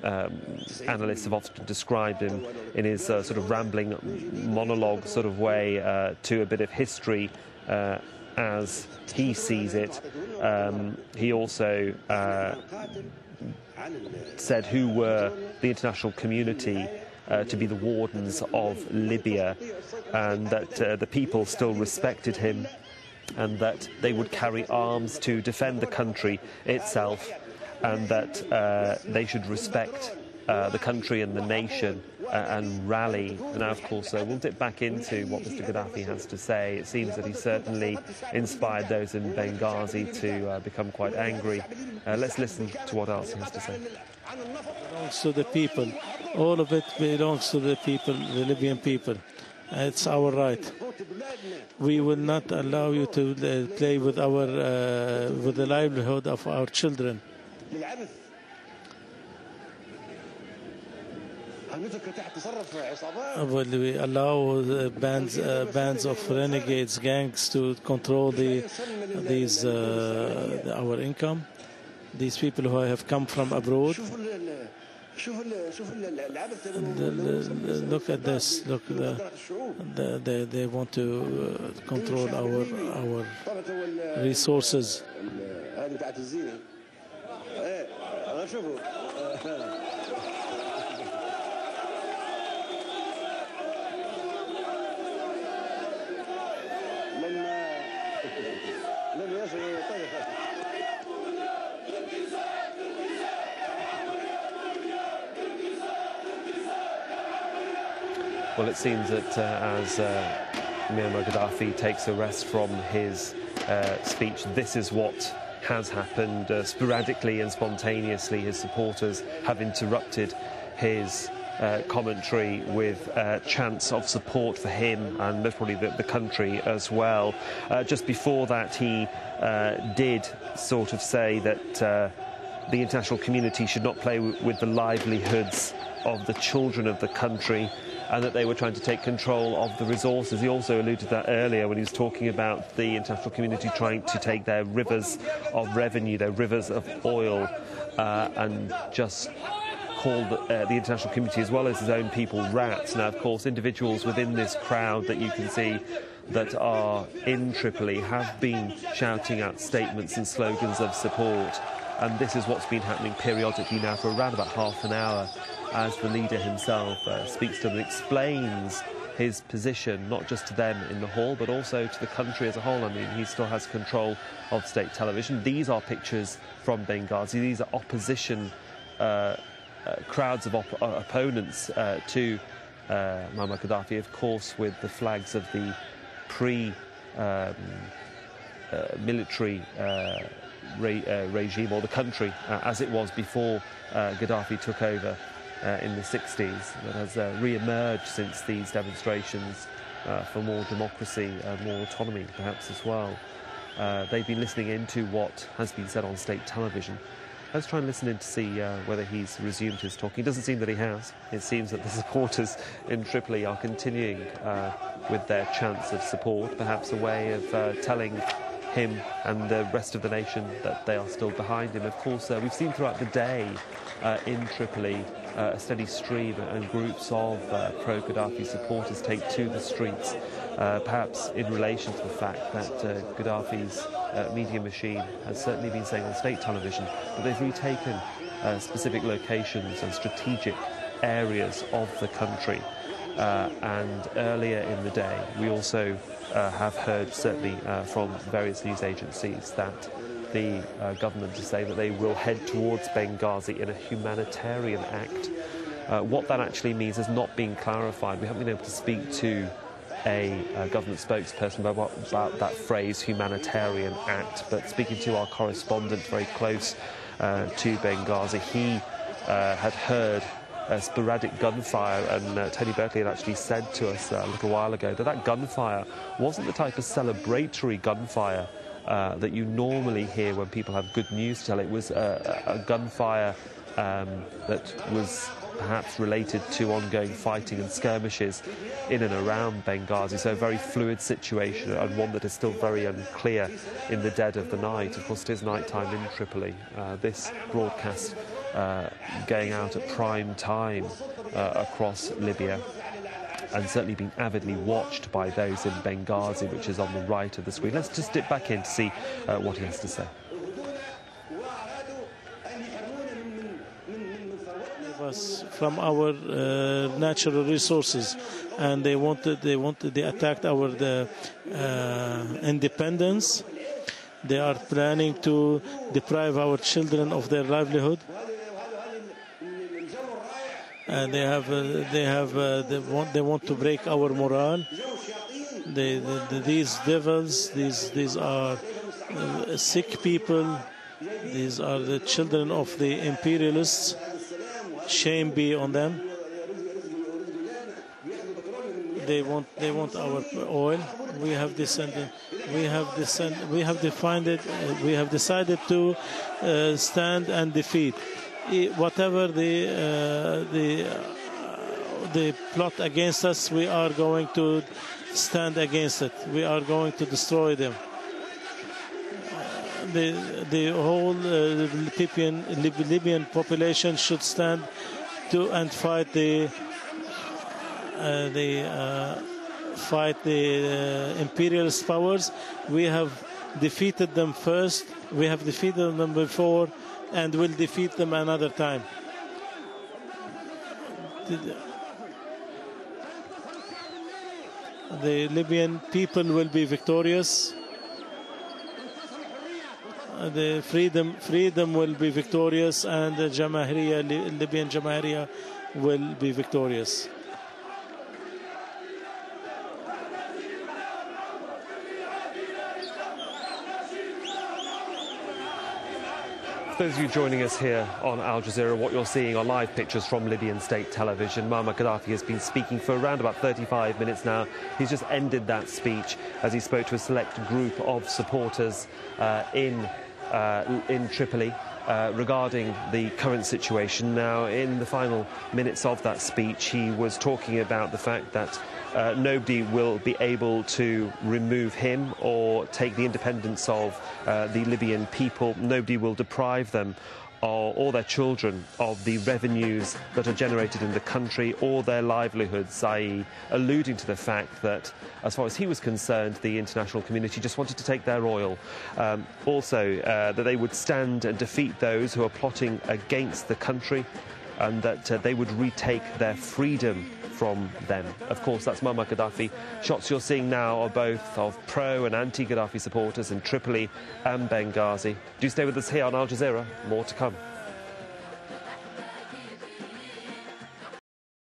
analysts have often described him in his sort of rambling monologue sort of way to a bit of history as he sees it. He also said who were the international community to be the wardens of Libya, and that the people still respected him, and that they would carry arms to defend the country itself, and that they should respect the country and the nation and rally. And now, of course, we'll dip back into what Mr. Gaddafi has to say. It seems that he certainly inspired those in Benghazi to become quite angry. Let's listen to what else he has to say. Belongs to the people. All of it belongs to the people, the Libyan people. It's our right. We will not allow you to play with with the livelihood of our children. Will we allow bands of renegades, gangs to control our income? These people who have come from abroad. Look at this. Look, they want to control our resources. Well, it seems that as Muammar Gaddafi takes a rest from his speech, this is what has happened. Sporadically and spontaneously, his supporters have interrupted his commentary with chants of support for him and most probably the country as well. Just before that, he did sort of say that the international community should not play with the livelihoods of the children of the country, and that they were trying to take control of the resources. He also alluded to that earlier when he was talking about the international community trying to take their rivers of revenue, their rivers of oil, and just called the international community, as well as his own people, rats. Now, of course, individuals within this crowd that you can see that are in Tripoli have been shouting out statements and slogans of support, and this is what's been happening periodically now for around about half an hour, as the leader himself speaks to them and explains his position, not just to them in the hall, but also to the country as a whole. I mean, he still has control of state television. These are pictures from Benghazi. These are opposition crowds of opponents to Muammar Gaddafi, of course, with the flags of the pre-military regime, or the country as it was before Gaddafi took over in the 60s, that has re-emerged since these demonstrations for more democracy and more autonomy, perhaps, as well. They've been listening into what has been said on state television. Let's try and listen in to see whether he's resumed his talking. It doesn't seem that he has. It seems that the supporters in Tripoli are continuing with their chants of support, perhaps a way of telling him and the rest of the nation that they are still behind him. Of course, we've seen throughout the day in Tripoli a steady stream and groups of pro-Gaddafi supporters take to the streets, perhaps in relation to the fact that Gaddafi's media machine has certainly been saying on state television that they've retaken specific locations and strategic areas of the country. And earlier in the day, we also have heard, certainly from various news agencies, that the government is saying that they will head towards Benghazi in a humanitarian act. What that actually means has not been clarified. We haven't been able to speak to a government spokesperson about that phrase, humanitarian act, but speaking to our correspondent very close to Benghazi, he had heard sporadic gunfire, and Tony Berkeley had actually said to us a little while ago that that gunfire wasn't the type of celebratory gunfire that you normally hear when people have good news to tell. It was a gunfire that was perhaps related to ongoing fighting and skirmishes in and around Benghazi. So a very fluid situation, and one that is still very unclear in the dead of the night. Of course, it is night time in Tripoli. This broadcast going out at prime time across Libya, and certainly being avidly watched by those in Benghazi, which is on the right of the screen. Let's just dip back in to see what he has to say. From our natural resources, and they attacked our independence. They are planning to deprive our children of their livelihood, and they want to break our morale. These devils, these are sick people. These are the children of the imperialists. Shame be on them. They want our oil. We have decided to stand and defeat whatever the plot against us. We are going to stand against it. We are going to destroy them. The whole Libyan population should stand to and fight the imperialist powers. We have defeated them first. We have defeated them before, and will defeat them another time. The Libyan people will be victorious. The freedom will be victorious, and the Libyan Jamahiriya will be victorious. For those of you joining us here on Al Jazeera, what you're seeing are live pictures from Libyan state television. Muammar Gaddafi has been speaking for around about 35 minutes now. He's just ended that speech as he spoke to a select group of supporters in Tripoli regarding the current situation. Now, in the final minutes of that speech, he was talking about the fact that nobody will be able to remove him or take the independence of the Libyan people. Nobody will deprive them or their children of the revenues that are generated in the country or their livelihoods, i.e. alluding to the fact that, as far as he was concerned, the international community just wanted to take their oil. Also, that they would stand and defeat those who are plotting against the country, and that they would retake their freedom from them. Of course, that's Muammar Gaddafi. Shots you're seeing now are both of pro and anti-Gaddafi supporters in Tripoli and Benghazi. Do stay with us here on Al Jazeera. More to come.